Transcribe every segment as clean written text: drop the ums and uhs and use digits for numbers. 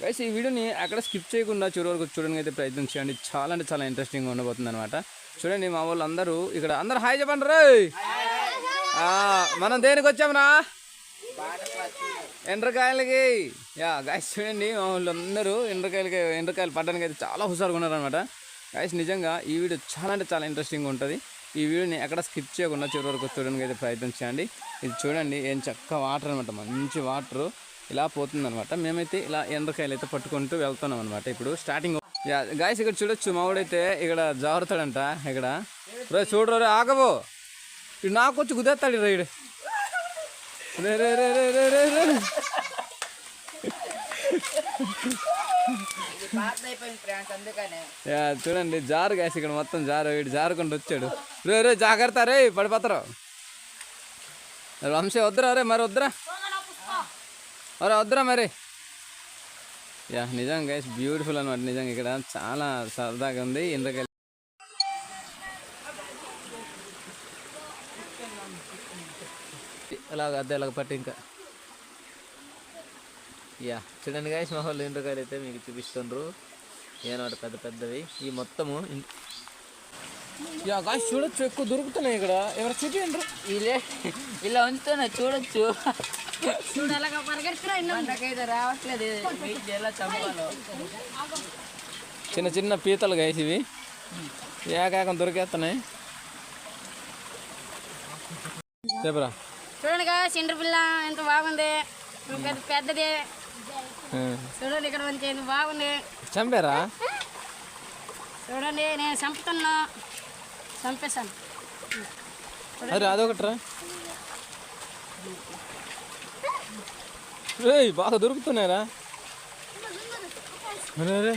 Guys ఈ వీడియోని అక్కడ స్కిప్ చేయకుండా చివరి వరకు చూడడానికి అయితే ప్రయత్నం చేయండి. చాలా అంటే చాలా ఇంట్రెస్టింగ్గా ఉండబోతుంది అనమాట. చూడండి మా వాళ్ళు అందరూ ఇక్కడ అందరూ హాయ్ చెప్పండి రే. మనం దేనికి వచ్చామరా? ఎండ్రకాయలకి. యా గైస్ చూడండి మా వాళ్ళు అందరూ ఎండ్రకాయలు పట్టడానికి అయితే చాలా హుషారుగా ఉన్నారనమాట. గైస్ నిజంగా ఈ వీడియో చాలా అంటే చాలా ఇంట్రెస్టింగ్గా ఉంటుంది. ఈ వీడియోని ఎక్కడ స్కిప్ చేయకుండా చివరి వరకు చూడడానికి అయితే ప్రయత్నం చేయండి. ఇది చూడండి ఏం చక్క వాటర్ అనమాట, మంచి వాటరు ఇలా పోతుందనమాట. మేమైతే ఇలా ఎండ్రకాయలు అయితే పట్టుకుంటూ వెళ్తున్నాం అనమాట. ఇప్పుడు స్టార్టింగ్ గాయస్ ఇక్కడ చూడొచ్చు, మావాడైతే ఇక్కడ జారుతాడంట. ఇక్కడ రే చూడరు రే, ఆగబో, ఇటు నాకు వచ్చి కుదేస్తాడు రైడ్. రే రే రే రే రే రే రే చూడండి జారు గాయస్, ఇక్కడ మొత్తం జారు, ఇటు జారుకుంటూ వచ్చాడు. రే రే జాగ్రత్త రే, పడిపోతారు. వంశీ వద్దురా రే, మరి వద్దురా, అరే వద్దురా మరి. యా నిజంగా గైస్ బ్యూటిఫుల్ అనమాట. నిజంగా ఇక్కడ చాలా సరదాగా ఉంది. ఎండ్రకాయలు అలాగ అద్దె అలాగ పట్టి ఇంకా యా చూడండి గైస్ మా వాళ్ళు ఎండ్రకాయలు అయితే మీకు చూపిస్తుండ్రు. ఏనాడు పెద్ద పెద్దవి ఈ మొత్తము. యా గాయస్ చూడొచ్చు, ఎక్కువ దొరుకుతున్నాయి ఇక్కడ. ఎవరు చూపించండి ఇలా ఉంచుతున్నాయి చూడొచ్చు. చిన్న చిన్న పీతలు గైస్ ఇవి, ఏకాకం దొరికేస్తున్నాయి. చెప్పరా చూడండి చిండ్ర పిల్ల ఎంత బాగుంది, పెద్దది. చూడండి ఇక్కడ మంచి ఎంత బాగుంది. చంపారా? చూడండి నేను చంపుతున్నా, చంపేశాను. అరే అదొకట్రా, రే బాగా దొరుకుతున్నాయిరా. అరే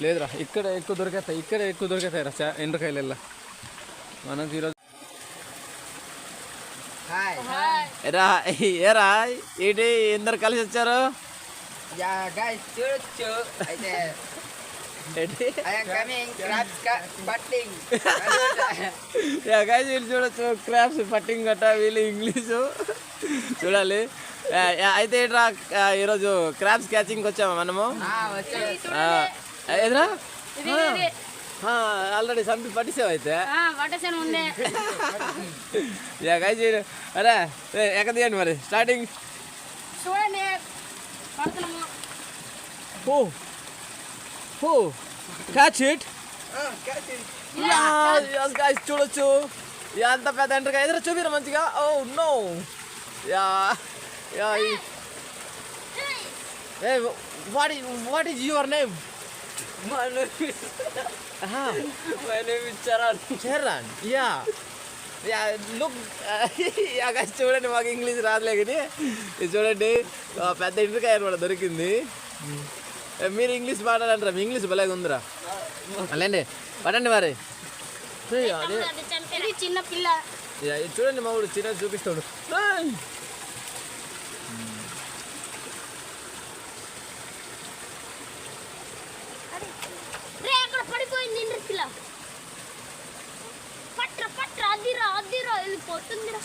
లేదురా, ఇక్కడ ఎక్కువ దొరికేస్తాయి, ఇక్కడ ఎక్కువ దొరికేతాయి రా ఎండ్రకాయలు. మనకు ఈరోజు ఏరా ఏంటి అందరు కలిసి వచ్చారు? చూడొచ్చు అయితే చూడొచ్చు క్రాప్స్ పట్టింగ్ గట్ట. వీళ్ళు ఇంగ్లీషు చూడాలి. అయితే ఏంట్రా ఈరోజు క్రాప్స్ క్యాచింగ్ వచ్చామా మనము? ఎదురా ఆల్రెడీ చంపి పట్టిసావు అయితే. అరే ఎక్కడ తీయండి మరి స్టార్టింగ్. చూడండి క్యాచ్ ఇట్. చూడొచ్చు ఎంత పెద్ద ఎండ్రకాయ. ఎదురు చూపిరా మంచిగా. Oh no yeah yeah. What is your name? My name is Charan. Yeah look. చూడండి మాకు ఇంగ్లీష్ రాదులే కానీ ఇది చూడండి పెద్ద ఎండ్రకాయ అనమాట దొరికింది. మీరు ఇంగ్లీష్ మాట్లాడంటారా? మీ ఇంగ్లీష్ భలేగా ఉందిరా. అలాండి పడండి మరి. చిన్న పిల్ల చూడండి మా ఊడు చిన్న చూపిస్తాడు. పడిపోయింది పిల్ల. పట్ర పట్ర అదిరా అదిరా వెళ్ళిపోతుందిరా.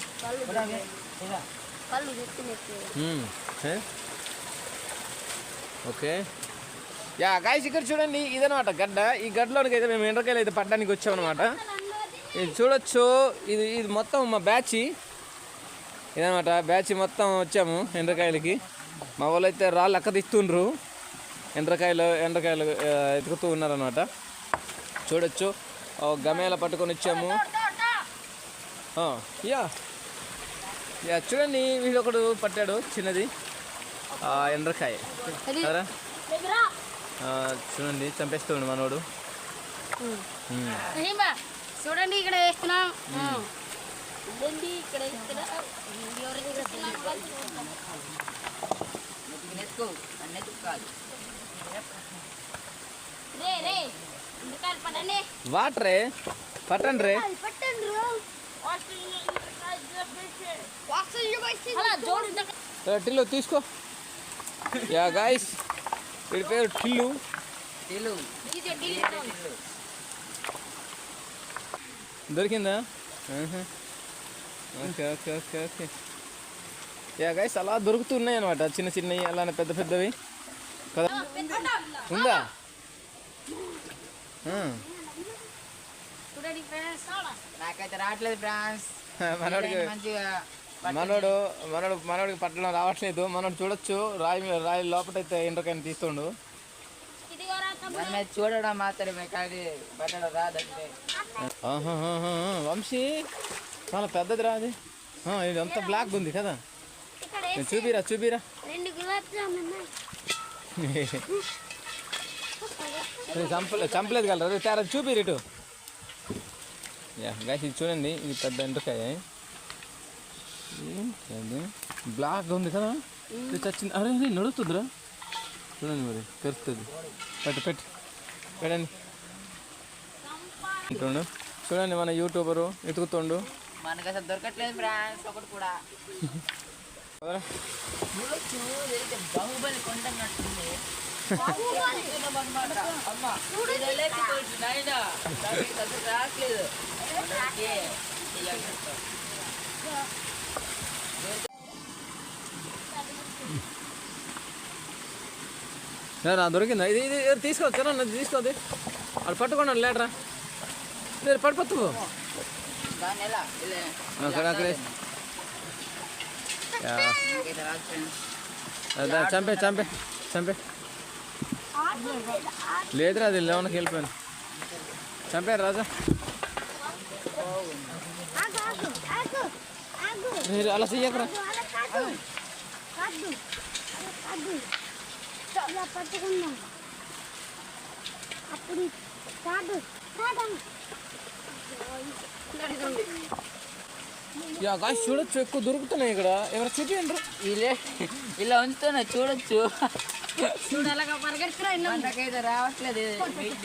కళ్ళు ఓకే యా గాయస్ ఇక్కడ చూడండి ఇదనమాట గడ్డ. ఈ గడ్డలోనికి అయితే మేము ఎండ్రకాయలు అయితే పట్టడానికి వచ్చామన్నమాట. ఇది చూడొచ్చు, ఇది మొత్తం మా బ్యాచ్ ఇదనమాట. బ్యాచ్ మొత్తం వచ్చాము ఎండ్రకాయలకి. మా వాళ్ళు అయితే రాళ్ళు అక్క తీస్తుండ్రు, ఎండ్రకాయలు ఎతుకుతూ ఉన్నారనమాట. చూడొచ్చు గమేల పట్టుకొని వచ్చాము. యా యా చూడండి వీళ్ళు ఒకడు పట్టాడు చిన్నది ఎండ్రకాయ. చూడండి చంపేస్తుండు మనోడు. చూడండి ఇక్కడ వేస్తున్నాం. వాటరే పట్టండి రే. టిల్లు తీసుకో. యా గాయస్ వీడి పేరు టిల్లు. దొరికిందా? Okay okay okay okay. Yeah guys అలా దొరుకుతున్నాయి అనమాట, చిన్న చిన్నవి అలానే పెద్ద పెద్దవి కదా. ఉందా చూడండి ఫ్రెండ్స్ నాకైతే రావట్లేదు ఫ్రాన్స్ మనోడికి మంచిగా మనోడికి పట్టడం రావట్లేదు. మనోడు చూడొచ్చు రాయి లోపలైతే ఎండ్రకాయని తీస్తుండు. ఇదిగోరా తమ్ముడు. దాని మీద చూడడం మాత్రమే కానీ పట్టడం రాదంటే. వంశీ చాలా పెద్దది రా అది. ఇది అంతా బ్లాక్ ఉంది కదా. ఇక్కడ చూపిరా 2 గులాబ్ జామున్ ఉన్నాయి. చంపలేదు కలరా తేరా చూపిరు ఇటు. గాయస్ ఇది చూడండి, ఇది పెద్ద ఎండ్రకాయ. బ్లాక్ ఉంది కదా, ఇది చచ్చింది. అరే నడుస్తుందిరా చూడండి, మరి కరుస్తుంది. పెట్టండి. ఇటుండు చూడండి, మన యూట్యూబరు ఎతుకుతుండు. మనకు అసలు దొరకట్లేదు ఫ్రాన్స్ ఒకటి కూడా. చూడొచ్చు, ఇదైతే బాహుబలి కొంటున్నట్టుంది. రావట్లేదు. దొరికిందా? ఇది తీసుకోవచ్చు తీసుకోవద్దు. అది పట్టుకోండి లేటరా, లేదు పడిపోతు. దాన్ని ఎలా అక్కడే చంపే లేదురా, అది లేవనకి వెళ్ళిపోయాను. చంపారు రాజా. మీరు అలా చెయ్యకరా. గాయస్ చూడొచ్చు, ఎక్కువ దొరుకుతున్నాయి ఇక్కడ. ఎవరు చూపించండి. ఇలా ఉంచుతున్నా చూడొచ్చు. చూడు అలాగా పరిగెడుతురా. మనకైతే రావట్లేదు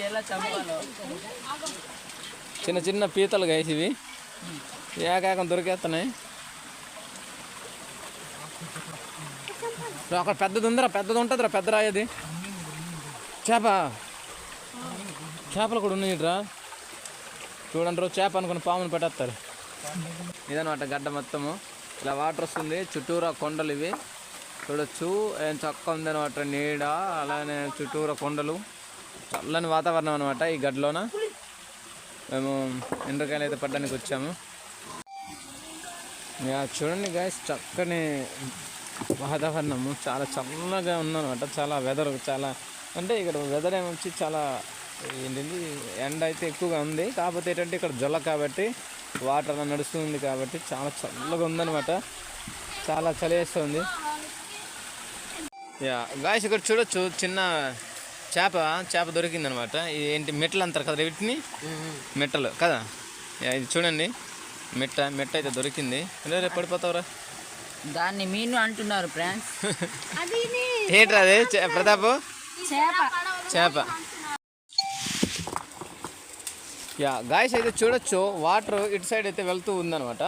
ఎలా చంపాలో. చిన్న పీతలు గాయస్ ఇవి, ఏకాకం దొరికేస్తున్నాయి. అక్కడ పెద్దది ఉందిరా, పెద్దది ఉంటుందిరా, పెద్ద రాయది. చేపలు కూడా ఉన్నాయి రా. చూడండి, చేప అనుకుని పాముని పెట్టేస్తారు. ఇదనమాట గడ్డ మొత్తము. ఇలా వాటర్ వస్తుంది, చుట్టూరా కొండలు ఇవి చూడొచ్చు. ఏం చక్కగా ఉందనమాట నీడ, అలానే చుట్టూరా కొండలు, చల్లని వాతావరణం అనమాట ఈ గడ్డలోన. మేము ఎండ్రకాయలు అయితే పడ్డానికి వచ్చాము. చూడండి గాయస్, చక్కని వాతావరణము, చాలా చల్లగా ఉందన్నమాట. చాలా వెదర్ చాలా అంటే ఇక్కడ వెదర్ ఏమొచ్చి చాలా ఏంటంటే ఎండ అయితే ఎక్కువగా ఉంది. కాకపోతే ఏంటంటే ఇక్కడ జొల్ల కాబట్టి వాటర్ అలా నడుస్తుంది కాబట్టి చాలా చల్లగా ఉందన్నమాట. చాలా చలి వేస్తుంది. గాయస్ ఇక్కడ చూడొచ్చు, చిన్న చేప దొరికిందనమాట. ఇది ఏంటి మెట్టలు అంటారు కదా వీటిని, మెట్టలు కదా. ఇది చూడండి, మెట్ట అయితే దొరికింది. రేపు పడిపోతావురా. దాన్ని మీను అంటున్నారు ఫ్రెండ్స్. ఏంట్రా అదే ప్రతాప్? చేప. గాయస్ అయితే చూడొచ్చు, వాటర్ ఇటు సైడ్ అయితే వెళ్తూ ఉందన్నమాట.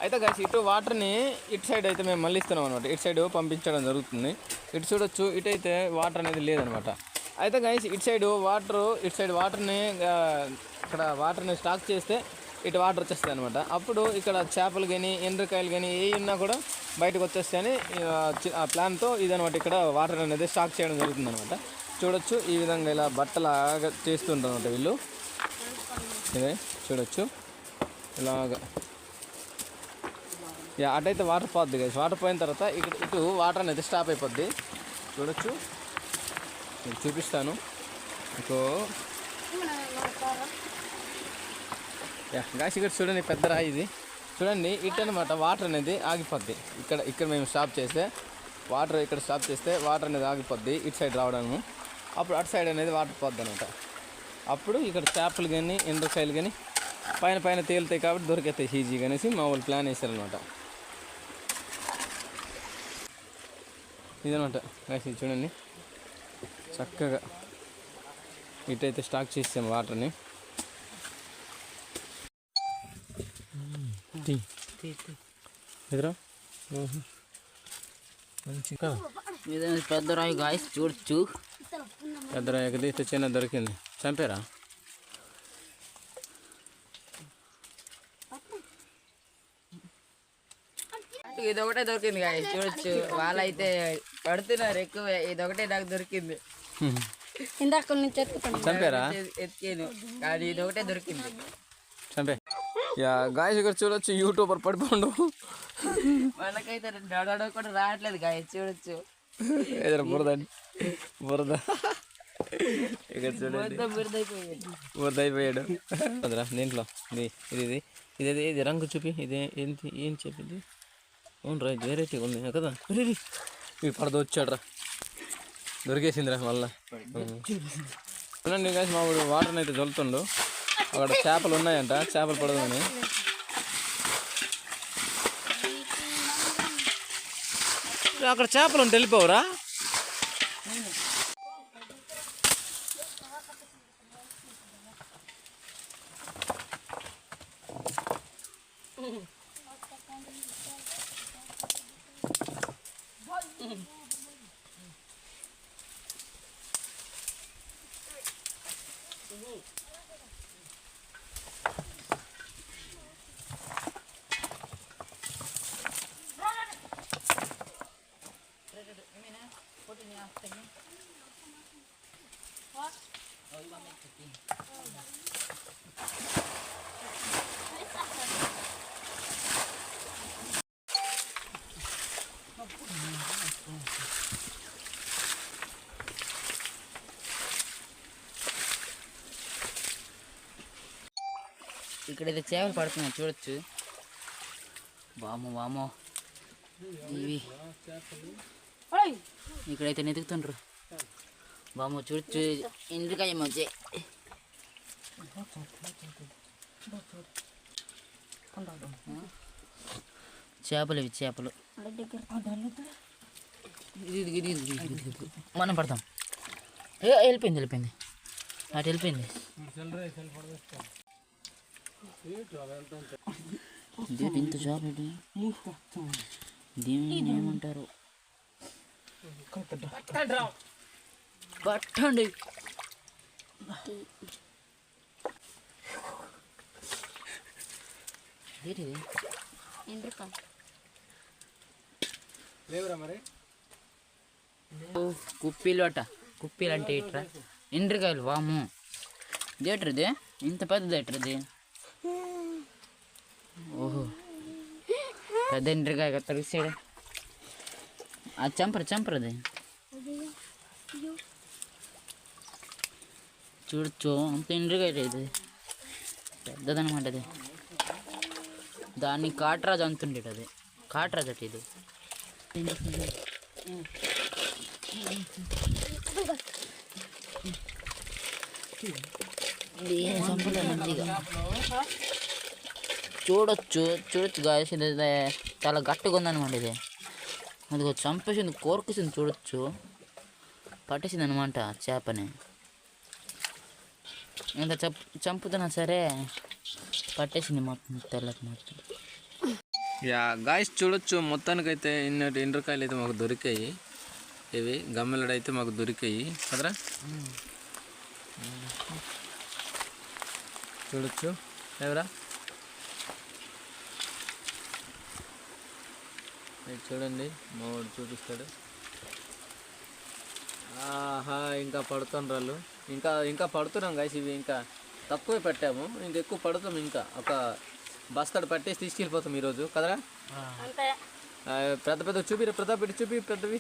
అయితే గాయస్ ఇటు వాటర్ని ఇటు సైడ్ అయితే మేము మళ్ళిస్తున్నాం అనమాట. ఇటు సైడ్ పంపించడం జరుగుతుంది. ఇటు చూడొచ్చు, ఇటు అయితే వాటర్ అనేది లేదనమాట. అయితే గాయస్ ఇటు సైడ్ వాటర్ని ఇక్కడ వాటర్ని స్టాక్ చేస్తే ఇటు వాటర్ వచ్చేస్తాయి అనమాట. అప్పుడు ఇక్కడ చేపలు కానీ ఎండ్రకాయలు కానీ ఏ ఉన్నా కూడా బయటకు వచ్చేస్తాయని ఆ ప్లాన్తో ఇదనమాట. ఇక్కడ వాటర్ అనేది స్టాక్ చేయడం జరుగుతుంది అనమాట. చూడొచ్చు, ఈ విధంగా ఇలా బట్టలాగా చేస్తుంటారు అనమాట వీళ్ళు. ఇదే చూడొచ్చు ఇలాగా. అటైతే వాటర్ పోద్ది కదా. వాటర్ పోయిన తర్వాత ఇటు వాటర్ అనేది స్టాప్ అయిపోద్ది. చూడొచ్చు, మీకు చూపిస్తాను. ఇంకో గాయస్ ఇక్కడ చూడండి, పెద్ద రాయి ఇది చూడండి. ఇటు అనమాట వాటర్ అనేది ఆగిపోద్ది. ఇక్కడ మేము స్టాప్ చేస్తే వాటర్, ఇక్కడ స్టాప్ చేస్తే వాటర్ అనేది ఆగిపోద్ది ఇటు సైడ్ రావడము. అప్పుడు అటు సైడ్ అనేది వాటర్ పోద్ది అనమాట. అప్పుడు ఇక్కడ చేపలు కానీ ఎండ్రకాయలు కానీ పైన తేలుతాయి కాబట్టి దొరికేస్తాయి ఈజీగా అనేసి మా వాళ్ళు ప్లాన్ వేసారనమాట. ఇదనమాట గాయస్, ఇది చూడండి చక్కగా ఇటైతే స్టాక్ చేసాము వాటర్ని. ఎదురా మంచిగా పెద్ద రాయి గాయస్ చూడొచ్చు. పెద్ద రాయి ఎక్కడైతే చిన్న దొరికింది. చంపారా? ఇది ఒకటే దొరికింది గాయస్ చూడొచ్చు. వాళ్ళైతే పడుతున్నారు ఎక్కువ. ఇదొకటే నాకు దొరికింది. ఇందాక కొన్ని నుంచి ఎత్తుకుంటాను. చంపారా? ఎత్తికాను కానీ ఇదొకటే దొరికింది. చంపే. యా గాయస్ ఇక్కడ చూడొచ్చు యూట్యూబర్ పడిపోండు. మనకైతే డడడ కూడా రావట్లేదు గాయస్ చూడొచ్చు. ఏదైనా బురద ఇక్కడ చూడండి మొత్తం బురదైపోయింది. బురద అయిపోయాడు. అదరా దీంట్లో ఇది ఇది రంగు చూపి. ఇదే ఏంటి ఏం చెప్పింది? అవును రా, వెరైటీగా ఉంది కదా. ఇవి పడద వచ్చాడు రా, దొరికేసిందిరా మళ్ళా. చూడండి గాయస్ మా వాడు వాటర్ని అయితే చల్లుతుండు. అక్కడ చేపలు ఉన్నాయంట, చేపలు పడదని. అక్కడ చేపలు ఉంటే వెళ్ళిపోవరా? ఇక్కడైతే చేపలు పడుతున్నాయి చూడొచ్చు. వామో ఇవి ఇక్కడైతే నెతుకుతుండ్రు. వామో చూడొచ్చు. ఎండ్రికాయ మధ్య చేపలు, ఇవి చేపలు. మనం పడతాం. వెళ్ళిపోయింది అటు వెళ్ళిపోయింది. ఇంత చేప దీన్ని ఏమంటారు? పట్టండి. కుప్పీలు అంటే ఇట్రా ఎండ్రికాయలు. వాము దేట్రది ఇంత పెద్ద దేట్రది. ఓహో పెద్ద ఎండ్రికాయ తరిసాడు. అది చంపరది చూడొచ్చు. అంత ఎండ్రికాయ ఇది పెద్దదనమాట. అది దాన్ని కాట్రాజు అంతుండేది. అది కాట్రాజు అట ఇది. చూడొచ్చు గాయస్. ఇది చాలా గట్టిగా ఉందన్నమాట. ఇది అది చంపేసింది, కోరుకేసింది. చూడొచ్చు పట్టేసింది అనమాట చేపని. ఎంత చంపుతున్నా సరే పట్టేసింది మొత్తం తెల్లకి మొత్తం. యా గాయస్ చూడొచ్చు. మొత్తానికైతే ఇన్నటి ఎండ్రకాయలు అయితే మాకు దొరికాయి. ఇవి గమ్మెలడు అయితే మాకు దొరికాయి కదరా. చూడొచ్చు ఎవరా. చూడండి మా వాడు చూపిస్తాడు. ఆహా ఇంకా పడుతుండ్రాళ్ళు. ఇంకా పడుతున్నాం గాయస్. ఇవి ఇంకా తక్కువే పెట్టాము, ఇంకా ఎక్కువ పడుతాం. ఇంకా ఒక బస్తాడు పట్టేసి తీసుకెళ్ళిపోతాం ఈరోజు కదరా. పెద్ద చూపిరా ప్రతాప్ పెట్టి చూపి పెద్దవి.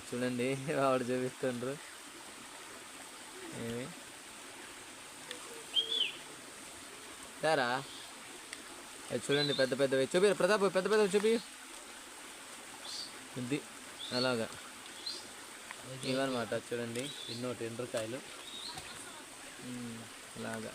చూడండి వాడు చూపిస్తుండ్రు. ఏమి సారా చూడండి పెద్దవి చూపి ప్రతాప్. పెద్దవి చూపి. ఇది అలాగా ఇవన్నమాట. చూడండి ఎన్నోటి ఎండ్రకాయలు అలాగా.